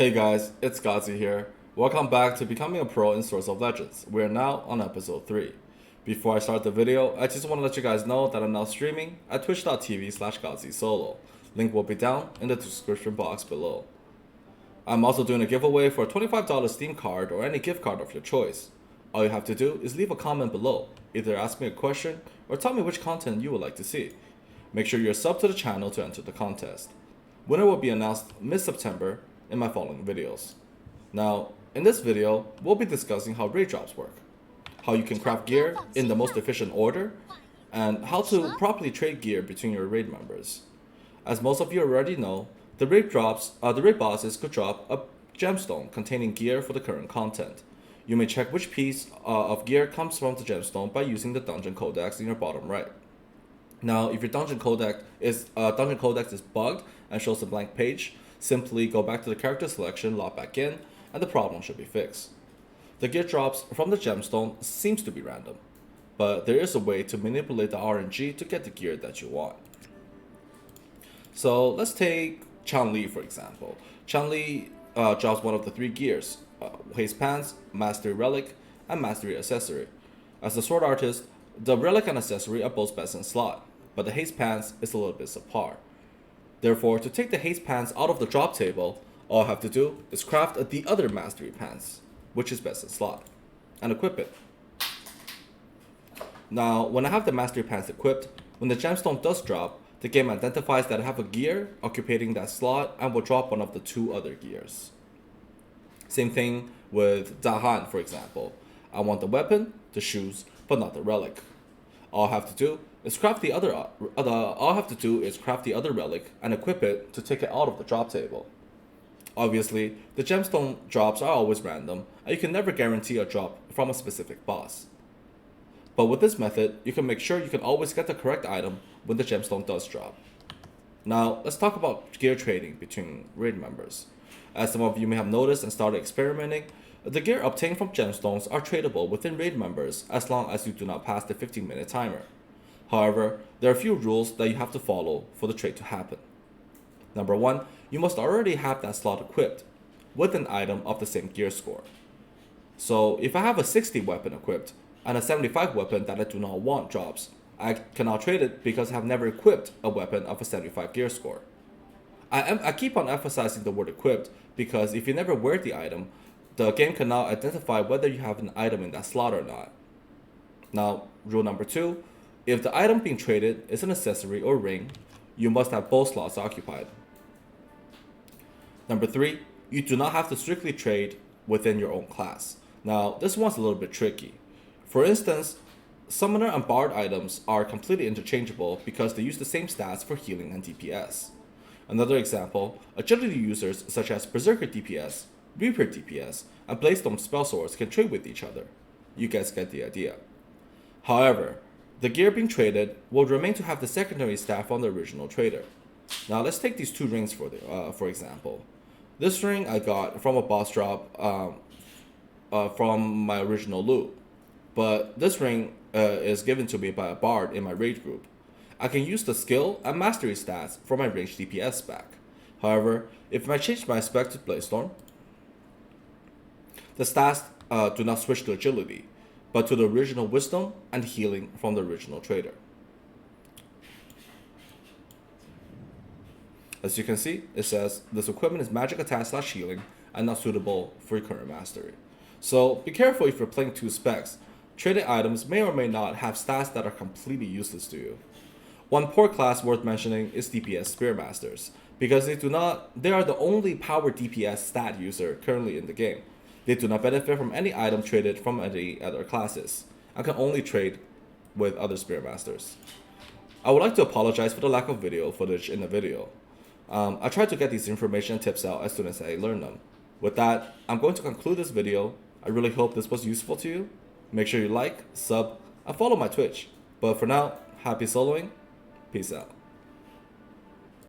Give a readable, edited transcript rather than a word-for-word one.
Hey guys, it's Gazi here. Welcome back to Becoming a Pro in Swords of Legends. We are now on episode 3. Before I start the video, I just want to let you guys know that I'm now streaming at twitch.tv/GaziSolo. Link will be down in the description box below. I'm also doing a giveaway for a $25 Steam card or any gift card of your choice. All you have to do is leave a comment below, either ask me a question or tell me which content you would like to see. Make sure you're subbed to the channel to enter the contest. Winner will be announced mid-September in my following videos. Now, in this video, we'll be discussing how raid drops work, how you can craft gear in the most efficient order, and how to properly trade gear between your raid members. As most of you already know, the raid bosses could drop a gemstone containing gear for the current content. You may check which piece of gear comes from the gemstone by using the dungeon codex in your bottom right. Now, if your dungeon codex is bugged and shows a blank page, simply go back to the character selection, log back in, and the problem should be fixed. The gear drops from the gemstone seems to be random, but there is a way to manipulate the RNG to get the gear that you want. So let's take Chun-Li for example. Chun-Li drops one of the 3 gears, Haste Pants, Mastery Relic, and Mastery Accessory. As a sword artist, the Relic and Accessory are both best in slot, but the Haste Pants is a little bit subpar. Therefore, to take the Haste Pants out of the drop table, all I have to do is craft the other Mastery Pants, which is best in slot, and equip it. Now, when I have the Mastery Pants equipped, when the gemstone does drop, the game identifies that I have a gear occupying that slot and will drop one of the 2 other gears. Same thing with Dahan, for example. I want the weapon, the shoes, but not the relic. All I have to do is craft the other relic and equip it to take it out of the drop table. Obviously, the gemstone drops are always random, and you can never guarantee a drop from a specific boss. But with this method, you can make sure you can always get the correct item when the gemstone does drop. Now, let's talk about gear trading between raid members. As some of you may have noticed and started experimenting, the gear obtained from gemstones are tradable within raid members as long as you do not pass the 15-minute timer. However, there are a few rules that you have to follow for the trade to happen. Number 1, you must already have that slot equipped with an item of the same gear score. So if I have a 60 weapon equipped and a 75 weapon that I do not want drops, I cannot trade it because I have never equipped a weapon of a 75 gear score. I keep on emphasizing the word equipped because if you never wear the item, the game cannot identify whether you have an item in that slot or not. Now, rule number 2, if the item being traded is an accessory or ring, you must have both slots occupied. Number 3, you do not have to strictly trade within your own class. Now, this one's a little bit tricky. For instance, Summoner and Bard items are completely interchangeable because they use the same stats for healing and DPS. Another example, agility users such as Berserker DPS, Reaper DPS, and Bladestone spell swords can trade with each other. You guys get the idea. However, the gear being traded will remain to have the secondary stat from the original trader. Now let's take these 2 rings for example. This ring I got from a boss drop from my original loot, but this ring is given to me by a bard in my raid group. I can use the skill and mastery stats for my ranged DPS back. However, if I change my spec to Bladestorm, the stats do not switch to agility, but to the original wisdom and healing from the original trader. As you can see, it says this equipment is magic attack / healing and not suitable for your current mastery. So be careful if you're playing 2 specs. Traded items may or may not have stats that are completely useless to you. One poor class worth mentioning is DPS Spearmasters, because they are the only power DPS stat user currently in the game. They do not benefit from any item traded from any other classes, and can only trade with other Spearmasters. I would like to apologize for the lack of video footage in the video. I tried to get these information and tips out as soon as I learned them. With that, I'm going to conclude this video. I really hope this was useful to you. Make sure you like, sub, and follow my Twitch. But for now, happy soloing. Peace out.